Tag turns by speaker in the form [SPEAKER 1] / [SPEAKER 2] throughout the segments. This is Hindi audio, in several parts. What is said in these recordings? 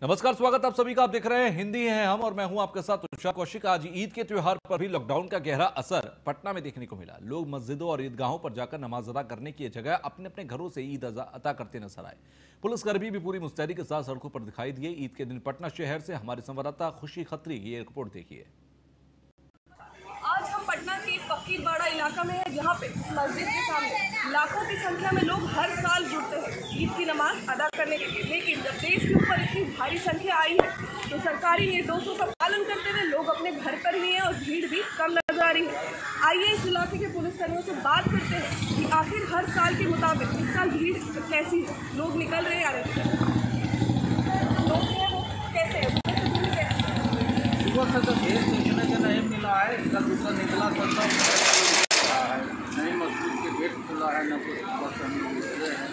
[SPEAKER 1] नमस्कार, स्वागत आप सभी का। आप देख रहे हैं हिंदी है हम और मैं हूं आपके साथ तुषार कौशिक। आज ईद के त्योहार पर भी लॉकडाउन का गहरा असर पटना में देखने को मिला। लोग मस्जिदों और ईदगाहों पर जाकर नमाज अदा करने की जगह अपने अपने घरों से ईद अदा करते नजर आए। पुलिसकर्मी भी पूरी मुस्तैदी के साथ सड़कों पर दिखाई दिए। ईद के दिन पटना शहर से हमारे संवाददाता खुशी खत्री की एक रिपोर्ट देखिए।
[SPEAKER 2] आज हम पटना के फकीरबाड़ा इलाका में है, जहाँ पे मस्जिद के सामने लाखों की संख्या में लोग हर साल जुटते हैं ईद की नमाज अदा करने के लिए। लेकिन जब देश के ऊपर इतनी भारी संख्या आई है तो सरकारी निर्देशों का पालन करते हुए लोग अपने घर पर ही हैं और भीड़ भी कम नजर आ रही है। आइए इस इलाके के पुलिसकर्मियों से बात करते हैं कि आखिर हर साल के मुताबिक इस साल भीड़ कैसी है, लोग निकल रहे हैं, लोग हैं वो कैसे है,
[SPEAKER 3] सुबह से तो ढेर सीखने के नहीं मिला है। इधर दूसरा निकला तो है, नहीं मस्जिद के गेट खुला है, न कुछ बस हम निकले हैं।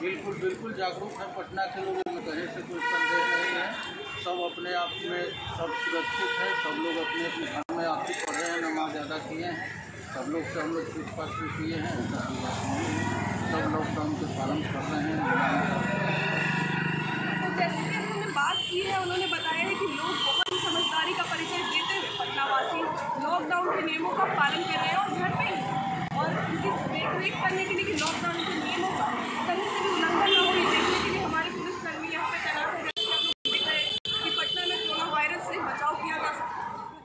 [SPEAKER 3] बिल्कुल बिल्कुल जागरूक है पटना के लोग, में कहीं से कोई संदेह नहीं है। सब अपने आप में सब सुरक्षित है। सब लोग अपने अपने घर में आके पढ़ रहे हैं, नमाज अदा किए हैं। सब लोग से हम लोग पूछताछ भी किए हैं, ऐसा कोई बात नहीं है। सब लॉकडाउन के पालन कर रहे हैं।
[SPEAKER 2] तो जैसे कि उन्होंने बात की है, उन्होंने बताया है कि लोग बहुत ही समझदारी का परिचय देते हुए पटनावासी लॉकडाउन के नियमों का पालन कर रहे हैं और घर पे ही और उनकी देख करने के लिए कि लॉकडाउन के नियमों का कहीं से भी उल्लंघन न हो, ये देखने के लिए हमारे पुलिसकर्मी यहाँ पे तैनात है कि पटना में कोरोना वायरस से बचाव किया जा सकता है।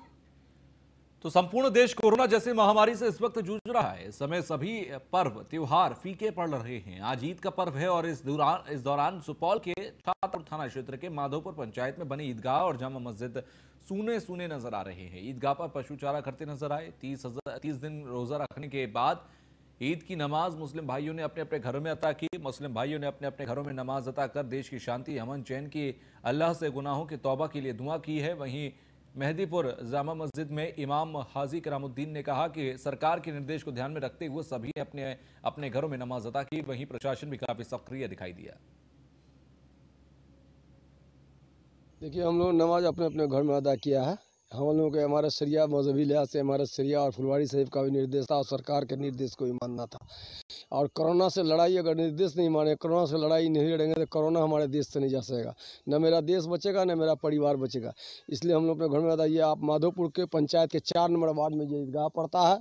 [SPEAKER 1] तो संपूर्ण देश कोरोना जैसी महामारी से इस वक्त जूझ रहा है। इस समय सभी पर्व त्योहार फीके पड़ रहे हैं। आज ईद का पर्व है और इस दौरान सुपौल के छात्र थाना क्षेत्र के माधोपुर पंचायत में बनी ईदगाह और जामा मस्जिद सूने सूने नजर आ रहे हैं। ईदगाह पर पशु चारा करते नजर आए। 30 दिन रोजा रखने के बाद ईद की नमाज मुस्लिम भाइयों ने अपने अपने घरों में अता की। मुस्लिम भाइयों ने अपने अपने घरों में नमाज अता कर देश की शांति, अमन, चैन की, अल्लाह से गुनाहों की तौबा के लिए दुआ की है। वहीं मेहदीपुर जामा मस्जिद में इमाम हाजी करामुद्दीन ने कहा कि सरकार के निर्देश को ध्यान में रखते हुए सभी ने अपने अपने घरों में नमाज अदा की। वहीं प्रशासन भी काफी सक्रिय दिखाई दिया।
[SPEAKER 4] देखिए, हम लोग नमाज अपने अपने घर में अदा किया है। हम लोगों के हमारा शरिया मजहबी लिहाज से हमारा शरिया और फुलवारी साहिब का भी निर्देश था और सरकार के निर्देश को भी मानना था। और कोरोना से लड़ाई, अगर निर्देश नहीं माने, कोरोना से लड़ाई नहीं लड़ेंगे तो कोरोना हमारे देश से नहीं जा सकेगा। न मेरा देश बचेगा, न मेरा परिवार बचेगा। इसलिए हम लोग अपने घर में अदा किया। आप माधोपुर के पंचायत के 4 नंबर वार्ड में ये ईदगाह पड़ता है।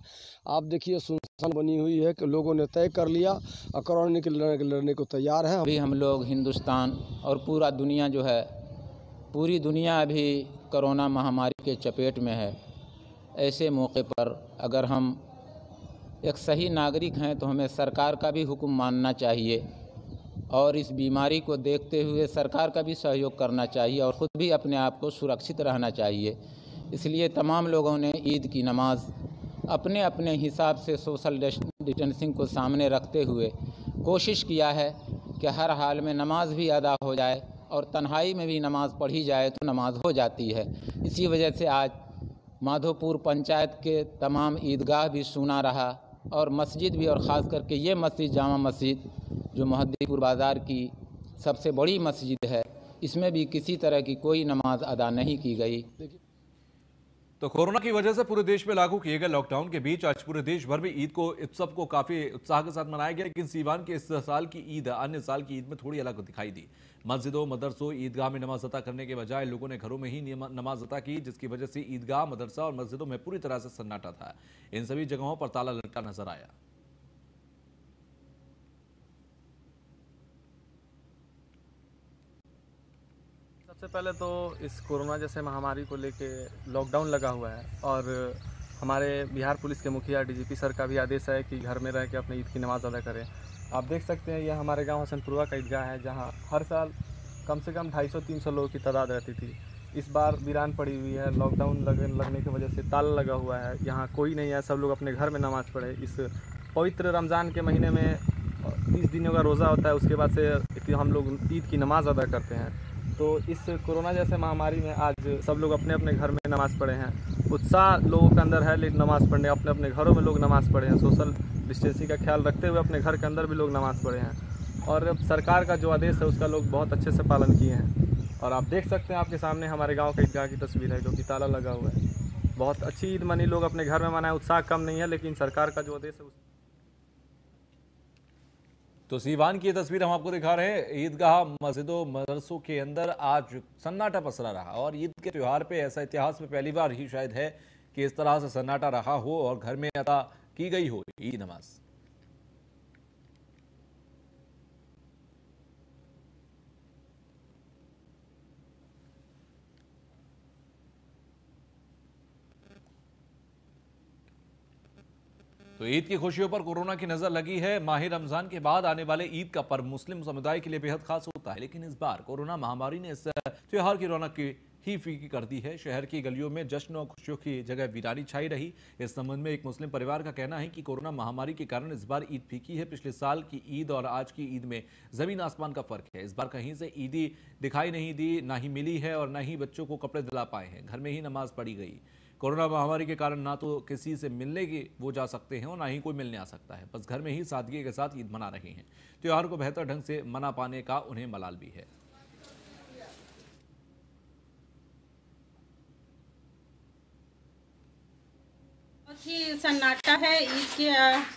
[SPEAKER 4] आप देखिए सुनसान बनी हुई है कि लोगों ने तय कर लिया और कोरोना के लड़ने को तैयार है।
[SPEAKER 5] अभी हम लोग हिंदुस्तान और पूरा दुनिया जो है, पूरी दुनिया अभी कोरोना महामारी के चपेट में है। ऐसे मौके पर अगर हम एक सही नागरिक हैं तो हमें सरकार का भी हुक्म मानना चाहिए और इस बीमारी को देखते हुए सरकार का भी सहयोग करना चाहिए और ख़ुद भी अपने आप को सुरक्षित रहना चाहिए। इसलिए तमाम लोगों ने ईद की नमाज अपने अपने हिसाब से सोशल डिस्टेंसिंग को सामने रखते हुए कोशिश किया है कि हर हाल में नमाज भी अदा हो जाए और तन्हाई में भी नमाज़ पढ़ी जाए तो नमाज हो जाती है। इसी वजह से आज माधोपुर पंचायत के तमाम ईदगाह भी सूना रहा और मस्जिद भी, और ख़ास करके ये मस्जिद जामा मस्जिद जो मेहदीपुर बाज़ार की सबसे बड़ी मस्जिद है, इसमें भी किसी तरह की कोई नमाज अदा नहीं की गई।
[SPEAKER 1] तो कोरोना की वजह से पूरे देश में लागू किए गए लॉकडाउन के बीच आज पूरे देश भर में ईद को उत्सव को काफी उत्साह के साथ मनाया गया। लेकिन सीवान के इस साल की ईद अन्य साल की ईद में थोड़ी अलग दिखाई दी। मस्जिदों, मदरसों, ईदगाह में नमाज अता करने के बजाय लोगों ने घरों में ही नमाज अता की, जिसकी वजह से ईदगाह, मदरसा और मस्जिदों में पूरी तरह से सन्नाटा था। इन सभी जगहों पर ताला लटका नजर आया।
[SPEAKER 6] सबसे पहले तो इस कोरोना जैसे महामारी को लेके लॉकडाउन लगा हुआ है और हमारे बिहार पुलिस के मुखिया डीजीपी सर का भी आदेश है कि घर में रह के अपने ईद की नमाज़ अदा करें। आप देख सकते हैं यह हमारे गांव हसनपुरवा का ईदगाह है, जहां हर साल कम से कम 250-300 लोगों की तादाद रहती थी। इस बार वीरान पड़ी हुई है। लॉकडाउन लगने की वजह से ताला लगा हुआ है, यहाँ कोई नहीं है। सब लोग अपने घर में नमाज़ पढ़े। इस पवित्र रमज़ान के महीने में 30 दिनों का रोज़ा होता है, उसके बाद से हम लोग ईद की नमाज़ अदा करते हैं। तो इस कोरोना जैसे महामारी में आज सब लोग अपने अपने घर में नमाज़ पढ़े हैं। उत्साह लोगों के अंदर है लेकिन नमाज़ पढ़ने, अपने अपने घरों में लोग नमाज़ पढ़े हैं। सोशल डिस्टेंसिंग का ख्याल रखते हुए अपने घर के अंदर भी लोग नमाज़ पढ़े हैं। और सरकार का जो आदेश है उसका लोग बहुत अच्छे से पालन किए हैं। और आप देख सकते हैं, आपके सामने हमारे गाँव का ईदगाह की तस्वीर है जो कि ताला लगा हुआ है। बहुत अच्छी ईद मनी, लोग अपने घर में मनाए, उत्साह कम नहीं है, लेकिन सरकार का जो आदेश है
[SPEAKER 1] तो सीवान की ये तस्वीर हम आपको दिखा रहे हैं। ईदगाह, मस्जिदों, मदरसों के अंदर आज सन्नाटा पसरा रहा और ईद के त्यौहार पे ऐसा इतिहास में पहली बार ही शायद है कि इस तरह से सन्नाटा रहा हो और घर में अदा की गई हो ईद की नमाज। तो ईद की खुशियों पर कोरोना की नजर लगी है। माह रमजान के बाद आने वाले ईद का पर्व मुस्लिम समुदाय के लिए बेहद खास होता है, लेकिन इस बार कोरोना महामारी ने इस त्योहार की रौनक की ही फीकी कर दी है। शहर की गलियों में जश्न और खुशियों की जगह वीरानी छाई रही। इस संबंध में एक मुस्लिम परिवार का कहना है कि कोरोना महामारी के कारण इस बार ईद फीकी है। पिछले साल की ईद और आज की ईद में जमीन आसमान का फर्क है। इस बार कहीं से ईदी दिखाई नहीं दी, ना ही मिली है और ना ही बच्चों को कपड़े दिला पाए हैं। घर में ही नमाज पढ़ी गई। कोरोना महामारी के कारण ना तो किसी से मिलने की वो जा सकते हैं और ना ही कोई मिलने आ सकता है। बस घर में ही सादगी के साथ ईद मना रहे हैं। त्योहार को बेहतर ढंग से मना पाने का उन्हें मलाल भी है।
[SPEAKER 7] ही सन्नाटा है ईद के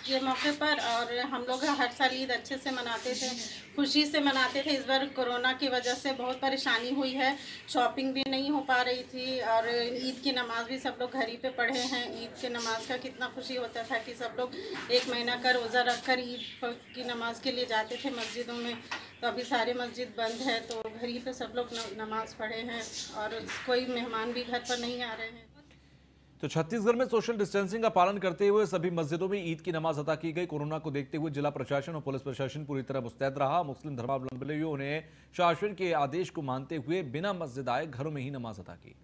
[SPEAKER 7] ये मौके पर, और हम लोग हर साल ईद अच्छे से मनाते थे, खुशी से मनाते थे। इस बार कोरोना की वजह से बहुत परेशानी हुई है, शॉपिंग भी नहीं हो पा रही थी और ईद की नमाज भी सब लोग घर ही पे पढ़े हैं। ईद के नमाज का कितना खुशी होता था कि सब लोग 1 महीना का रोज़ा रखकर ईद की नमाज के लिए जाते थे मस्जिदों में। तो अभी सारे मस्जिद बंद है तो घर ही पे सब लोग नमाज पढ़े हैं और कोई मेहमान भी घर पर नहीं आ रहे हैं।
[SPEAKER 1] तो छत्तीसगढ़ में सोशल डिस्टेंसिंग का पालन करते हुए सभी मस्जिदों में ईद की नमाज अदा की गई। कोरोना को देखते हुए जिला प्रशासन और पुलिस प्रशासन पूरी तरह मुस्तैद रहा। मुस्लिम धर्मावलंबियों ने शासन के आदेश को मानते हुए बिना मस्जिद आए घरों में ही नमाज अदा की।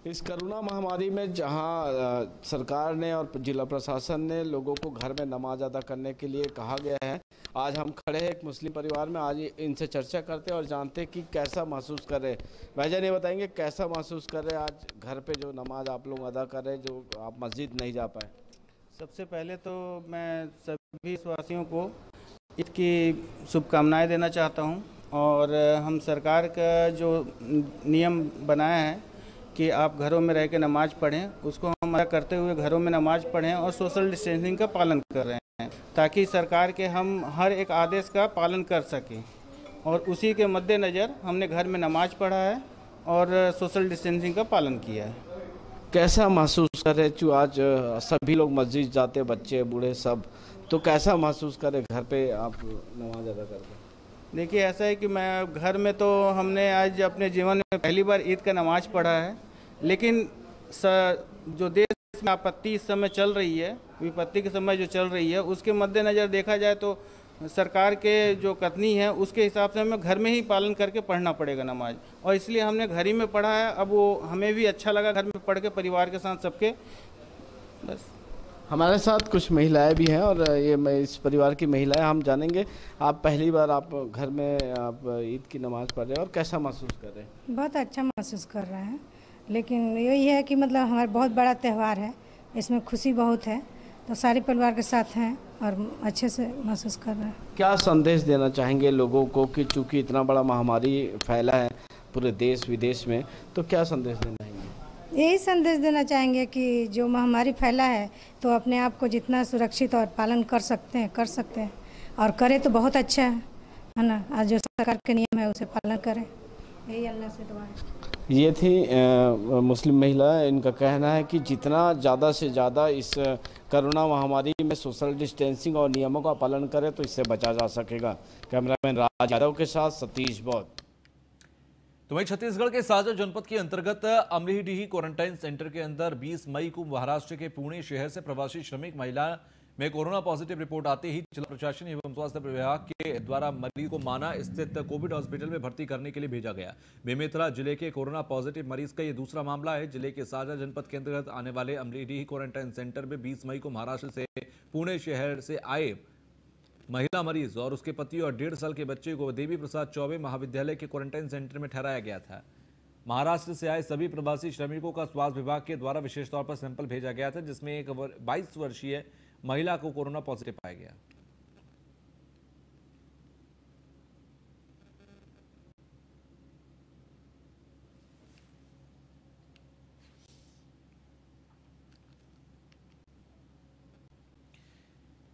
[SPEAKER 8] इस कोरोना महामारी में जहां सरकार ने और जिला प्रशासन ने लोगों को घर में नमाज अदा करने के लिए कहा गया है, आज हम खड़े हैं एक मुस्लिम परिवार में। आज इनसे चर्चा करते हैं और जानते हैं कि कैसा महसूस कर रहे हैं। भाईजान ये बताएंगे कैसा महसूस कर रहे हैं आज घर पे जो नमाज आप लोग अदा कर रहे हैं, जो आप मस्जिद नहीं जा पाए।
[SPEAKER 9] सबसे पहले तो मैं सभी विश्वासियों को ईद की शुभकामनाएं देना चाहता हूं और हम सरकार का जो नियम बनाया है कि आप घरों में रह के नमाज पढ़ें, उसको हम अदा करते हुए घरों में नमाज पढ़ें और सोशल डिस्टेंसिंग का पालन कर रहे हैं ताकि सरकार के हम हर एक आदेश का पालन कर सकें। और उसी के मद्देनज़र हमने घर में नमाज पढ़ा है और सोशल डिस्टेंसिंग का पालन किया है।
[SPEAKER 8] कैसा महसूस कर रहे हैं? आज सभी लोग मस्जिद जाते, बच्चे बूढ़े सब, तो कैसा महसूस कर रहे घर पे आप नमाज अदा करते?
[SPEAKER 9] देखिए ऐसा है कि मैं घर में तो हमने आज अपने जीवन में पहली बार ईद का नमाज पढ़ा है, लेकिन जो देश में आपत्ति इस समय चल रही है, विपत्ति के समय जो चल रही है, उसके मद्देनज़र देखा जाए तो सरकार के जो कथनी है उसके हिसाब से हमें घर में ही पालन करके पढ़ना पड़ेगा नमाज, और इसलिए हमने घर ही में पढ़ा है। अब वो हमें भी अच्छा लगा घर में पढ़ के परिवार के साथ सबके। बस
[SPEAKER 8] हमारे साथ कुछ महिलाएं भी हैं और ये इस परिवार की महिलाएं, हम जानेंगे आप पहली बार आप घर में आप ईद की नमाज पढ़ रहे हैं और कैसा महसूस कर रहे हैं?
[SPEAKER 10] बहुत अच्छा महसूस कर रहे हैं, लेकिन यही है कि मतलब हमारा बहुत बड़ा त्यौहार है, इसमें खुशी बहुत है, तो सारे परिवार के साथ हैं और अच्छे से महसूस कर रहे हैं।
[SPEAKER 8] क्या संदेश देना चाहेंगे लोगों को कि चूँकि इतना बड़ा महामारी फैला है पूरे देश विदेश में, तो क्या संदेश देना है?
[SPEAKER 10] यही संदेश देना चाहेंगे कि जो महामारी फैला है तो अपने आप को जितना सुरक्षित और पालन कर सकते हैं और करें तो बहुत अच्छा है ना। आज जो सरकार के नियम है उसे पालन करें, यही अल्लाह से दुआ है।
[SPEAKER 8] ये थी मुस्लिम महिला, इनका कहना है कि जितना ज़्यादा से ज़्यादा इस कोरोना महामारी में सोशल डिस्टेंसिंग और नियमों का पालन करें तो इससे बचा जा सकेगा। कैमरामैन राज यादव के साथ सतीश बौद्ध।
[SPEAKER 1] तो वहीं छत्तीसगढ़ के सागर जनपद के अंतर्गत अमलीडीही क्वारंटाइन सेंटर के अंदर 20 मई को महाराष्ट्र के पुणे शहर से प्रवासी श्रमिक महिला में कोरोना पॉजिटिव रिपोर्ट आते ही जिला प्रशासन एवं स्वास्थ्य विभाग के द्वारा मरीज को माना स्थित कोविड हॉस्पिटल में भर्ती करने के लिए भेजा गया। बेमेतरा जिले के कोरोना पॉजिटिव मरीज का यह दूसरा मामला है। जिले के सागर जनपद के अंतर्गत आने वाले अमलीडीही क्वारंटाइन सेंटर में 20 मई को महाराष्ट्र से पुणे शहर से आए महिला मरीज और उसके पति और 1.5 साल के बच्चे को देवी प्रसाद चौबे महाविद्यालय के क्वारंटाइन सेंटर में ठहराया गया था। महाराष्ट्र से आए सभी प्रवासी श्रमिकों का स्वास्थ्य विभाग के द्वारा विशेष तौर पर सैंपल भेजा गया था, जिसमें एक 22 वर्षीय महिला को कोरोना पॉजिटिव पाया गया।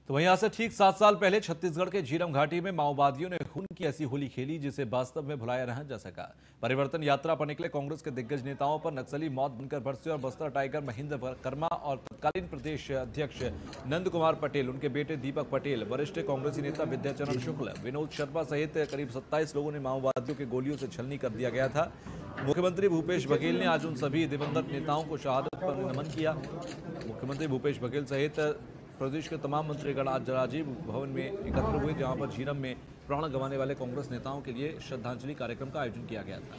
[SPEAKER 1] तो वहीं आज से ठीक 7 साल पहले छत्तीसगढ़ के झीरम घाटी में माओवादियों ने खून की ऐसी होली खेली जिसे वास्तव में भुलाया नहीं जा सका। परिवर्तन यात्रा पर निकले कांग्रेस के दिग्गज नेताओं पर नक्सली मौत बनकर बरसे और बस्तर टाइगर महेंद्र कर्मा और तत्कालीन प्रदेश अध्यक्ष नंद कुमार पटेल, उनके बेटे दीपक पटेल, वरिष्ठ कांग्रेसी नेता विद्याचरण शुक्ल, विनोद शर्मा सहित करीब 27 लोगों ने माओवादियों की गोलियों से छलनी कर दिया गया था। मुख्यमंत्री भूपेश बघेल ने आज उन सभी दिवंगत नेताओं को शहादत पर नमन किया। मुख्यमंत्री भूपेश बघेल सहित प्रदेश के तमाम मंत्रीगण आज राजीव भवन में एकत्र हुए, जहां पर झीरम में प्राण गंवाने वाले कांग्रेस नेताओं के लिए श्रद्धांजलि कार्यक्रम का आयोजन किया गया था।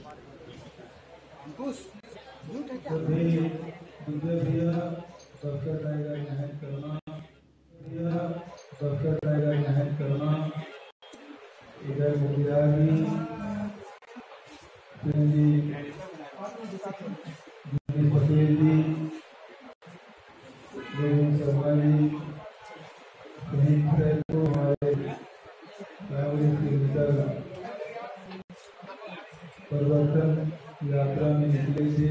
[SPEAKER 11] परिवर्तन यात्रा में निकले थे।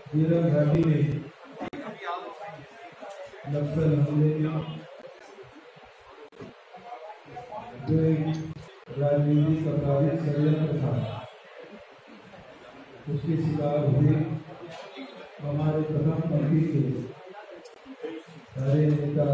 [SPEAKER 11] झीरम घाटी में नक्सल हमले में जो एक राजनीतिक अपराधिक षड्यंत्र था, उसके शिकार हुए हमारे प्रथम पंक्ति के सारे नेता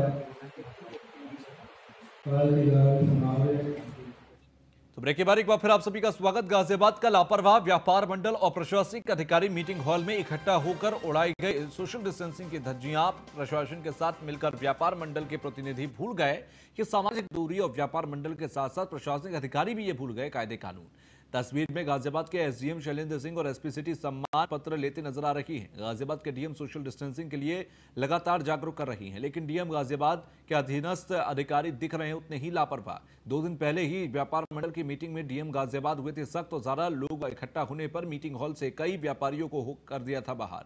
[SPEAKER 1] तो ब्रेक के बाद एक बार फिर आप सभी का स्वागत। गाजियाबाद का लापरवाह व्यापार मंडल और प्रशासनिक अधिकारी मीटिंग हॉल में इकट्ठा होकर उड़ाई गई सोशल डिस्टेंसिंग की धज्जियां। प्रशासन के साथ मिलकर व्यापार मंडल के प्रतिनिधि भूल गए कि सामाजिक दूरी और व्यापार मंडल के साथ साथ प्रशासनिक अधिकारी भी ये भूल गए कायदे कानून। तस्वीर में गाजियाबाद के एसडीएम शैलेंद्र सिंह और एसपी सिटी सम्मान पत्र लेते नजर आ रही हैं। गाजियाबाद के डीएम सोशल डिस्टेंसिंग के लिए लगातार जागरूक कर रही हैं, लेकिन डीएम गाजियाबाद के अधीनस्थ अधिकारी दिख रहे हैं उतने ही लापरवाह। 2 दिन पहले ही व्यापार मंडल की मीटिंग में डीएम गाजियाबाद हुए थे सख्त, और ज्यादा लोग इकट्ठा होने पर मीटिंग हॉल से कई व्यापारियों को हुक कर दिया था बाहर।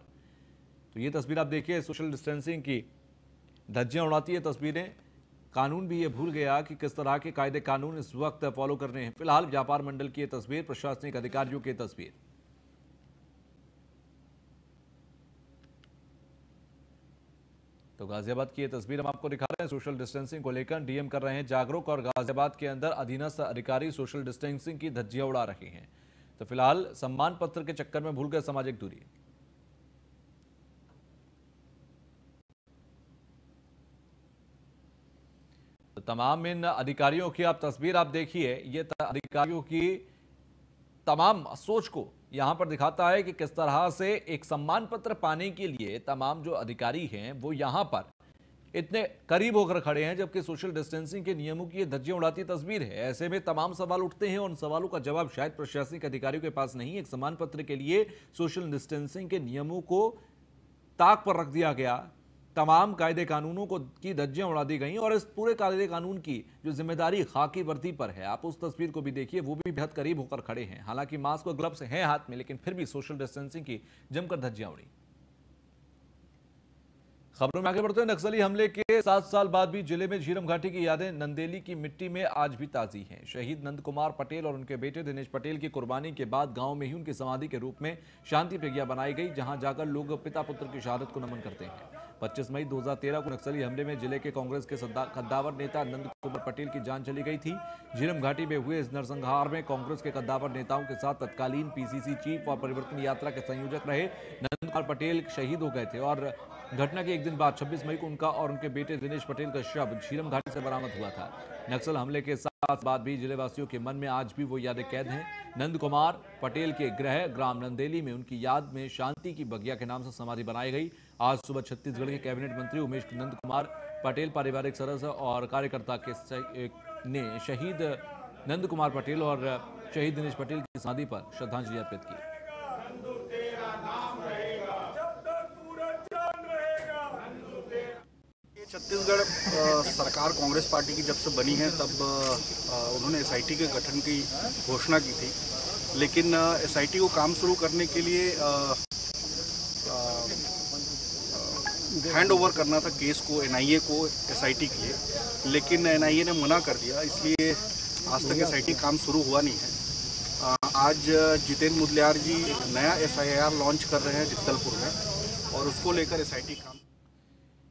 [SPEAKER 1] तो ये तस्वीर आप देखिए, सोशल डिस्टेंसिंग की धज्जियां उड़ाती है तस्वीरें। कानून भी ये भूल गया कि किस तरह के कायदे कानून इस वक्त फॉलो करने हैं। फिलहाल व्यापार मंडल की तस्वीर, प्रशासनिक अधिकारियों की तस्वीर। तो गाजियाबाद की ये तस्वीर हम आपको दिखा रहे हैं। सोशल डिस्टेंसिंग को लेकर डीएम कर रहे हैं जागरूक, और गाजियाबाद के अंदर अधीनस्थ अधिकारी सोशल डिस्टेंसिंग की धज्जियां उड़ा रहे हैं। तो फिलहाल सम्मान पत्र के चक्कर में भूल गए सामाजिक दूरी। तमाम इन अधिकारियों की आप तस्वीर आप देखिए, ये अधिकारियों की तमाम सोच को यहां पर दिखाता है कि किस तरह से एक सम्मान पत्र पाने के लिए तमाम जो अधिकारी हैं वो यहां पर इतने करीब होकर खड़े हैं, जबकि सोशल डिस्टेंसिंग के नियमों की ये धज्जियां उड़ाती तस्वीर है। ऐसे में तमाम सवाल उठते हैं और उन सवालों का जवाब शायद प्रशासनिक अधिकारियों के पास नहीं। एक सम्मान पत्र के लिए सोशल डिस्टेंसिंग के नियमों को ताक पर रख दिया गया, तमाम कायदे कानूनों को की धज्जियां उड़ा दी गई, और इस पूरे कायदे कानून की जो जिम्मेदारी खाकी वर्दी पर है। आप उस तस्वीर को भी देखिए, वो भी बेहद करीब होकर खड़े हैं। हालांकि मास्क और ग्लव्स हैं हाथ में, लेकिन फिर भी सोशल डिस्टेंसिंग की जमकर धज्जियां उड़ी। खबरों में आगे बढ़ते हैं। नक्सली हमले के 7 साल बाद भी जिले में झीरम घाटी की यादें नंदेली की मिट्टी में आज भी ताजी हैं। शहीद नंद कुमार पटेल और उनके बेटे दिनेश पटेल की कुर्बानी के बाद गांव में ही उनकी समाधि के रूप में शांति प्रज्ञा बनाई गई, जहां जाकर लोग पिता पुत्र की शहादत को नमन करते हैं। 25 मई 2013 को नक्सली हमले में जिले के कांग्रेस के कद्दावर नेता नंद कुमार पटेल की जान चली गई थी। झीरम घाटी में हुए इस नरसंहार में कांग्रेस के कद्दावर नेताओं के साथ तत्कालीन पीसीसी चीफ और परिवर्तन यात्रा के संयोजक रहे नंद कुमार पटेल शहीद हो गए थे, और घटना के एक दिन बाद 26 मई को उनका और उनके बेटे दिनेश पटेल का शव झीरम घाटी से बरामद हुआ था। नक्सल हमले के 7 बाद भी जिलेवासियों के मन में आज भी वो यादें कैद हैं। नंद कुमार पटेल के गृह ग्राम नंदेली में उनकी याद में शांति की बगिया के नाम से समाधि बनाई गई। आज सुबह छत्तीसगढ़ के कैबिनेट मंत्री उमेश नंद कुमार पटेल पारिवारिक सदस्य और कार्यकर्ता ने शहीद नंद कुमार पटेल और शहीद दिनेश पटेल की समाधि पर श्रद्धांजलि अर्पित की।
[SPEAKER 12] छत्तीसगढ़ सरकार कांग्रेस पार्टी की जब से बनी है तब उन्होंने एसआईटी के गठन की घोषणा की थी, लेकिन एसआईटी को काम शुरू करने के लिए हैंड ओवर करना था केस को एनआईए को एसआईटी के लिए, लेकिन एनआईए ने मना कर दिया, इसलिए आज तक एसआईटी काम शुरू हुआ नहीं है। आज जितेंद्र मुदलियार जी एक नया एफआईआर लॉन्च कर रहे हैं जगदलपुर में, और उसको लेकर एसआईटी काम।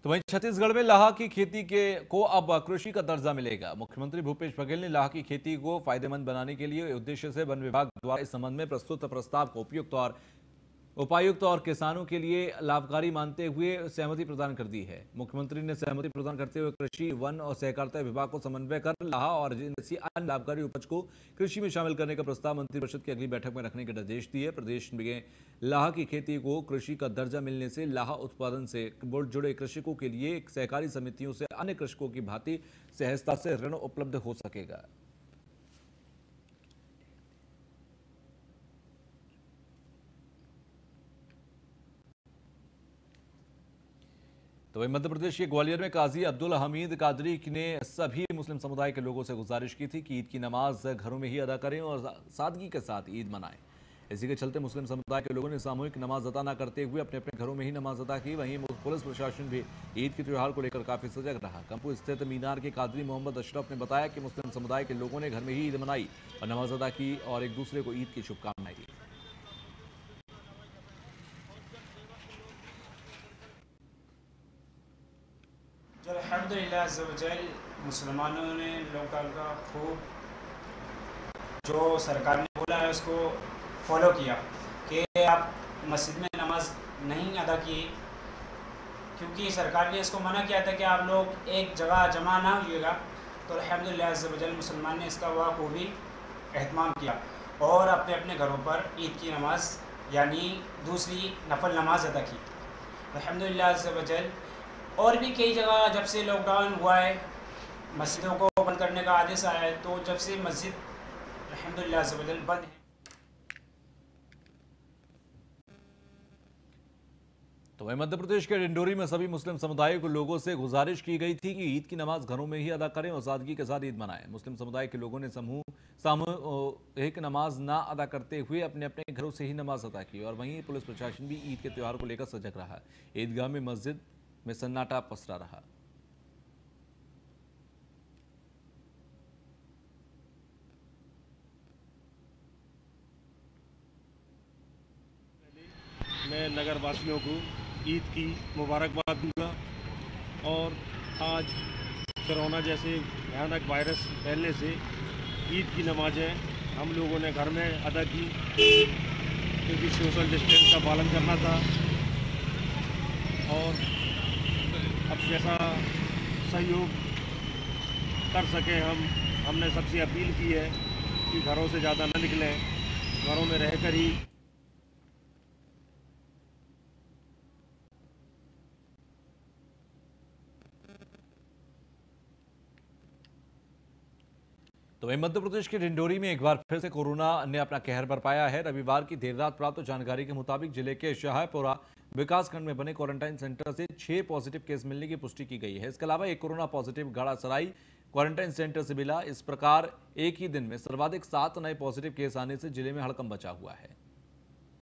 [SPEAKER 1] तो वहीं छत्तीसगढ़ में लाह की खेती को अब कृषि का दर्जा मिलेगा। मुख्यमंत्री भूपेश बघेल ने लाह की खेती को फायदेमंद बनाने के लिए उद्देश्य से वन विभाग द्वारा इस संबंध में प्रस्तुत प्रस्ताव को उपयुक्त और उपायुक्त और किसानों के लिए लाभकारी मानते हुए सहमति प्रदान कर दी है। मुख्यमंत्री ने सहमति प्रदान करते हुए कृषि, वन और सहकारिता विभाग को समन्वय कर लाह और जैसी अन्य लाभकारी उपज को कृषि में शामिल करने का प्रस्ताव मंत्रिपरिषद की अगली बैठक में रखने के निर्देश दिए। प्रदेश में लाह की खेती को कृषि का दर्जा मिलने से लाह उत्पादन से जुड़े कृषकों के लिए सहकारी समितियों से अन्य कृषकों की भांति सहजता से ऋण उपलब्ध हो सकेगा। तो वहीं मध्य प्रदेश के ग्वालियर में काजी अब्दुल हमीद कादरी ने सभी मुस्लिम समुदाय के लोगों से गुजारिश की थी कि ईद की नमाज घरों में ही अदा करें और सादगी के साथ ईद मनाएं। इसी के चलते मुस्लिम समुदाय के लोगों ने सामूहिक नमाज अदा न करते हुए अपने अपने घरों में ही नमाज अदा की। वहीं पुलिस प्रशासन भी ईद के त्यौहार को लेकर काफी सजग रहा। कंपू स्थित मीनार के कादरी मोहम्मद अशरफ ने बताया कि मुस्लिम समुदाय के लोगों ने घर में ही ईद मनाई और नमाज अदा की और एक दूसरे को ईद की शुभकामनाएं दी।
[SPEAKER 13] अल्हम्दुलिल्लाह अज़्ज़वजल मुसलमानों ने लोकल का खूब जो सरकार ने बोला है उसको फॉलो किया कि आप मस्जिद में नमाज नहीं अदा किए, क्योंकि सरकार ने इसको मना किया था कि आप लोग एक जगह जमा ना होइएगा। तो अल्हम्दुलिल्लाह अज़्ज़वजल मुसलमान ने इसका बखूबी एहतमाम किया और अपने अपने घरों पर ईद की नमाज यानी दूसरी नफल नमाज अदा की अल्हम्दुलिल्लाह अज़्ज़वजल। और भी कई जगह जब से लॉकडाउन हुआ है मस्जिदों को बंद करने का आदेश आया है, तो जब से मस्जिद अल्हम्दुलिल्लाह अज़्ज़वजल बंद है।
[SPEAKER 1] तो वहीं मध्य प्रदेश के डिंडोरी में सभी मुस्लिम समुदाय के लोगों से गुजारिश की गई थी कि ईद की नमाज घरों में ही अदा करें और सादगी के साथ ईद मनाएं। मुस्लिम समुदाय के लोगों ने सामूहिक नमाज ना अदा करते हुए अपने अपने घरों से ही नमाज अदा की और वहीं पुलिस प्रशासन भी ईद के त्यौहार को लेकर सजग रहा। ईदगाह में मस्जिद में सन्नाटा पसरा रहा।
[SPEAKER 14] मैं नगर वासियों को ईद की मुबारकबाद दूंगा और आज कोरोना जैसे भयानक वायरस फैलने से ईद की नमाजें हम लोगों ने घर में अदा की, क्योंकि सोशल डिस्टेंस का पालन करना था। और अब जैसा सहयोग कर सके हमने सबसे अपील की है कि घरों से ज़्यादा न निकलें, घरों में रहकर ही।
[SPEAKER 1] तो वहीं मध्य प्रदेश के डिंडोरी में एक बार फिर से कोरोना ने अपना कहर बरपाया है। रविवार की देर रात प्राप्त जानकारी के मुताबिक जिले के शाहपुरा विकासखंड में बने क्वारंटाइन सेंटर से 6 पॉजिटिव केस मिलने की पुष्टि की गई है। इसके अलावा एक कोरोना पॉजिटिव गाड़ासराई क्वारंटाइन सेंटर से मिला। इस प्रकार एक ही दिन में सर्वाधिक 7 नए पॉजिटिव केस आने से जिले में हड़कंप मचा हुआ है।